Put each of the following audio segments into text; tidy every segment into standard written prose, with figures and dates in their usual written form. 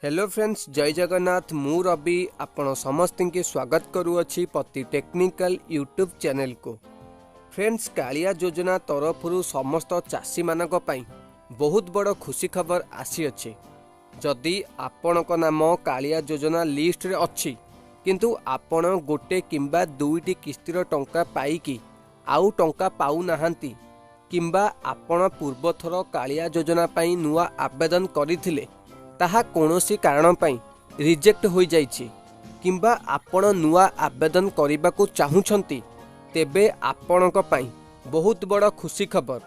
Hello friends, जय जगन्नाथ। मु रवि आपण समस्त के स्वागत करुअछि पति टेक्निकल यूट्यूब चैनल को। फ्रेंड्स, कालिया योजना तरफ समस्त चाषी मानक पई बहुत बड़ खुशी खबर आसी अछि। जदि आपणक नाम कालिया योजना लिस्ट रे अछि किंतु आपण गोटे किंबा दुईटी किस्तीर टंका पाइकी आउ टंका पाउ नाहांती किंबा आपण पूर्वथर कालिया योजना पई नुआ आवेदन करिथिले ताहा कोनोसी कारण पई रिजेक्ट हो जाइछि किंबा आपण नुआ आवेदन करबाकू चाहुछंती तेबे आपणक पई बहुत बड़ खुशी खबर।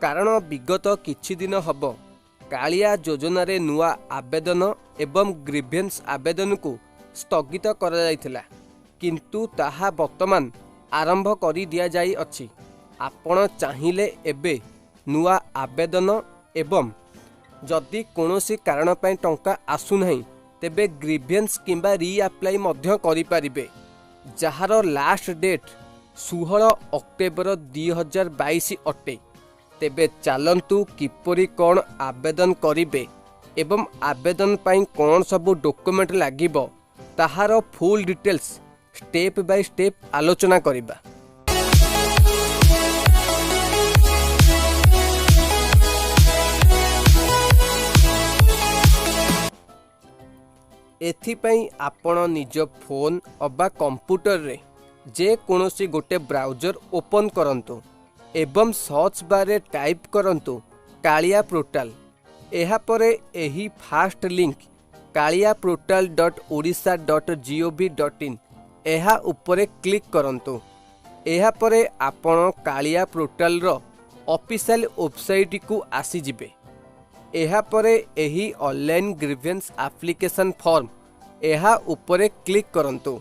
कारण विगत किछि दिन हब कालिया योजना रे नुआ आवेदन एवं ग्रीवेंस आवेदन को स्थगित करा जायथिला किंतु ताहा वर्तमान आरंभ करि दिया जाई अछि। आपण चाहिले एबे नुआ आवेदन एवं जदि कोनोसी कारण पई टंका आसु नहीं तेबे ग्रीवेंस किंबा रीअप्लाई मध्य करि परिबे, जहार लास्ट डेट 16 अक्टोबर 2022 अटे। तेबे चालंतु किपरि कोन आवेदन करिबे एवं आवेदन पई कोन सब डॉक्यूमेंट लागिबो ताहार full details step by step आलोचना करिबा। एथिपाई आपण निज फोन अबा कंप्यूटर रे जे कोनोसी गोटे ब्राउजर ओपन करंतु एवं सर्च बार रे टाइप करंतु कालिया पोर्टल। एहा परे एही फास्ट लिंक kaliaportal.odisha.gov.in एहा उपरे क्लिक करंतु। एहा परे आपण कालिया पोर्टल रो ऑफिशियल वेबसाइट को आसी जिबे। एहा परे एही ऑनलाइन ग्रीवेंस एप्लिकेशन फॉर्म एहा उपरे क्लिक करंतु।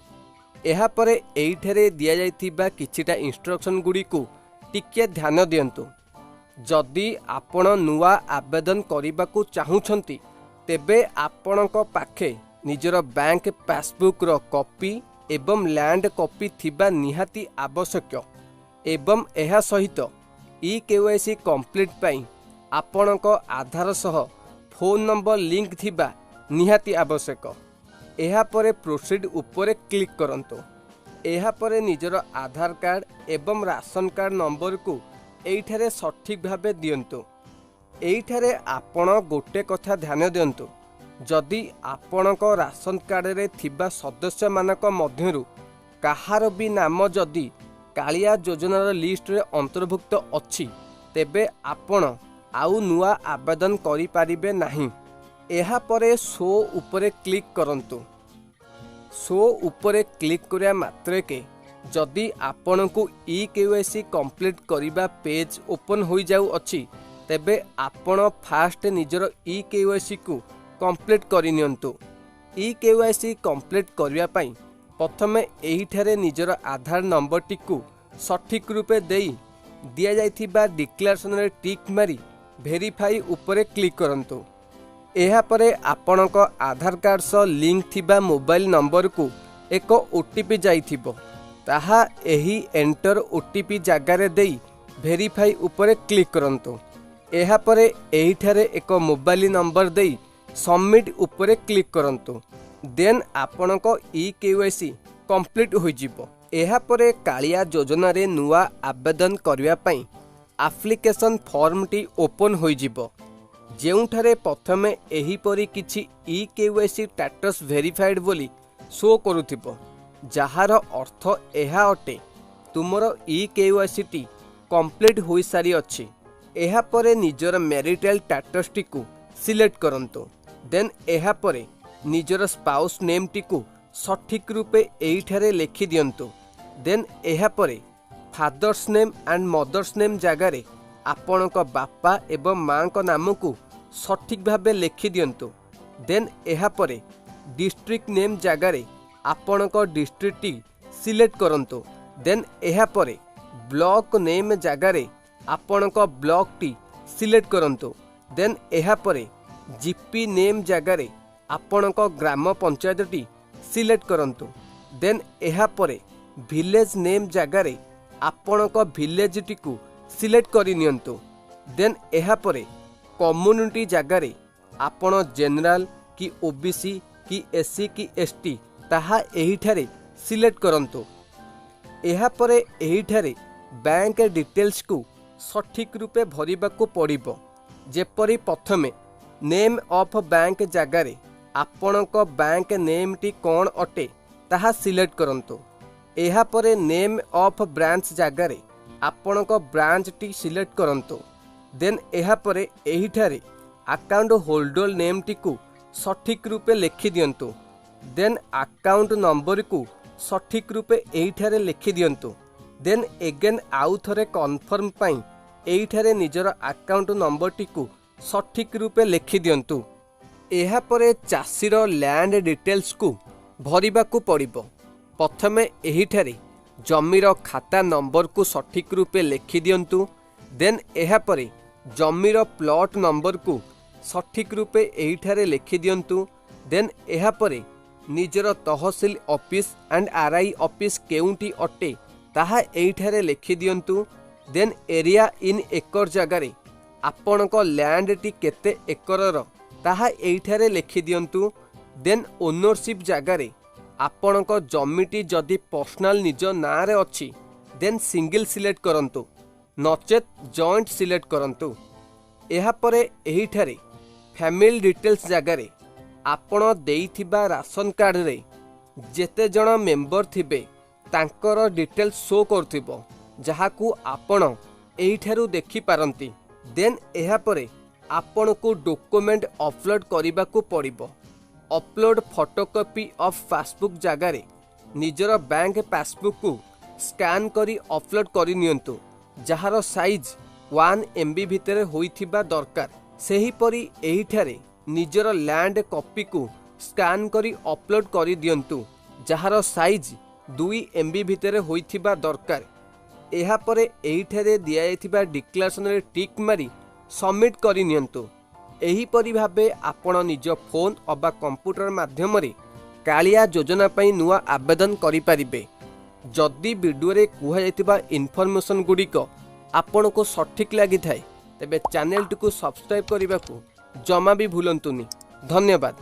एहा परे एइठरे दिया जाइथिबा किछिटा इंस्ट्रक्शन गुडी को टिके ध्यान दियंतु। जदि आपण नुआ आवेदन करिबाकू चाहुछंती तेबे आपणक पाखे निजर बैंक पासबुक रो कॉपी एवं लैंड कॉपी थिबा निहाती आवश्यक एवं एहा सहित KYC कंप्लीट पई आपणक आधार सह फोन नंबर लिंक थिबा निहाती आवश्यक। एहा परे प्रोसीड उपरे क्लिक करंतु। एहा परे निजर आधार कार्ड एवं राशन कार्ड नंबर को एइठारे सठिक भाबे दियंतु। एइठारे आपण गोटे कथा ध्यान दियंतु, जदि आपणक राशन कार्ड रे थिबा सदस्य मानक मध्यरु काहार भी नाम जदि कालिया योजनार लिस्ट रे अंतर्भुक्त अछि तेबे आपण आउ नुआ आवेदन करि पारिबे नाही। एहा परे शो उपरे क्लिक करंतु। शो उपरे क्लिक करिया मात्रे के जदि आपण को KYC कंप्लीट करिबा पेज ओपन होई जाउ अछि तेबे आपण फास्ट निजर KYC को कंप्लीट करि नियंतु। KYC कंप्लीट करिया पई प्रथमे एहिठारे निजर आधार नंबर टिकु सठिक रूपे देई दिया जाइथिबा डिक्लेरेशन रे टिक मारी वेरीफाई उपरे क्लिक करंतु। एहा परे आपणक आधार कार्ड सह लिंक थिबा मोबाइल नंबर को एक OTP जाइथिबो, ताहा एही एंटर OTP जगारे देई वेरीफाई उपरे क्लिक करंतु। एहा परे एहिठारे एक मोबाइल नंबर देई सबमिट उपरे क्लिक करंतु। देन आपणक KYC कंप्लीट होई जिवो। एहा परे कालिया योजना रे नुआ आवेदन करिया पई एप्लिकेशन फॉर्म टी ओपन होई जिवो, जेउठारे प्रथमे एही परी किछि KYC स्टेटस वेरीफाइड बोली शो करूथिबो, जहार अर्थ एहा अटे तुमर KYC टी कंप्लीट होई सारी अछि। एहा परे निजर मैरिटल स्टेटस टी को सिलेक्ट करंतु। देन एहा परे निजर स्पाउस नेम टी को सठिक रूपे एइठारे लिखि दियंतु। देन एहा परे father's name and mother's name जगारे आपणक बापा एवं माँ को नाम को सठिक भाबे लिखि दियंतु। देन एहा परे डिस्ट्रिक्ट नेम जगारे आपणक डिस्ट्रिक्ट टी सिलेक्ट करंतु। देन एहा परे ब्लॉक नेम जगारे आपणक ब्लॉक टी सिलेक्ट करंतु। देन एहा परे जीपी नेम जगारे आपणक ग्राम पंचायत टी सिलेक्ट करंतु। देन एहा परे विलेज नेम जगारे आपणक विलेज टी को सिलेक्ट करि नियंतु। देन एहा परे कम्युनिटी जगारे आपण जनरल कि ओबीसी कि एससी कि एसटी ताहा एहिठारे सिलेक्ट करंतु। एहा परे एहिठारे बैंक डिटेल्स को सठिक रूपे भरिबाकू पड़िबो। जेपरि प्रथमे नेम ऑफ बैंक जगार आपणक बैंक नेम टी कौन अटे ताहा सिलेक्ट करंतु। एहा परे नेम ऑफ ब्रांच जगार आपणक ब्रांच टी सिलेक्ट करंतु। देन एहा परे एहिठारे अकाउंट होल्डर नेम टी को सठिक रूपे लिखि दियंतु। देन अकाउंट नंबर को सठिक रूपे एहिठारे लिखि दियंतु। देन एगेन आउ थरे कन्फर्म पाई एहिठारे निजर अकाउंट नंबर टी को सठिक रूपे लिखि दियंतु। एहा परे चाषीर लैंड डिटेल्स को भरिबाकू पड़िबो। प्रथमे एहिठारे जमीर खाता नंबर को सठिक रूपे लिखि दियंतु। देन एहा परे जमीर प्लॉट नंबर को सठिक रूपे एहिठारे लिखि दियंतु। देन एहा परे निजर tehsil office and RI office केउंटी अटे ताहा एहिठारे लिखि दियंतु। देन एरिया इन एकर जगारे आपणक लैंड टी केते एकरर ताहा एहिठारे लिखि दियंतु। देन ओनरशिप जगारे आपणक जमीटी जदि पर्सनल निज नारे अछि देन सिंगल सिलेक्ट करंतु, नचेत जॉइंट सिलेक्ट करंतु। एहा परे एहिठारे फैमिली डिटेल्स जगारे आपण देइथिबा राशन कार्ड रे जेते जण मेंबर थिबे तांकर डिटेल्स शो करथिबो, जहाकू आपण एहिठारु देखि पारंती। देन एहा परे आपण को डॉक्यूमेंट अपलोड करिबाकू पड़िबो। अपलोड फोटोकॉपी ऑफ पासबुक जगारे निजर बैंक पासबुक को स्कैन करी अपलोड करि नियंतु, जहार साइज 1 MB भितरे होइथिबा दरकार। सेही परी एहिठारे निजर लैंड कॉपी को स्कैन करी अपलोड करि दियंतु, जहार साइज 2 MB भितरे होइथिबा दरकार। एहा परे एहिठारे दिया जाइथिबा डिक्लेरेशन रे टिक मारी सबमिट करि नियंतु। एही परी भाबे आपण निज फोन अबा कंप्यूटर माध्यम रे कालिया योजना पई नुआ आवेदन करि परिबे। जदि वीडियो रे कुहा जाइथिबा इन्फॉर्मेशन गुडिक आपण को सठिक लागि थाए तेबे चैनल टी को सब्सक्राइब करने को जमा भी भूलंतुनी। धन्यवाद।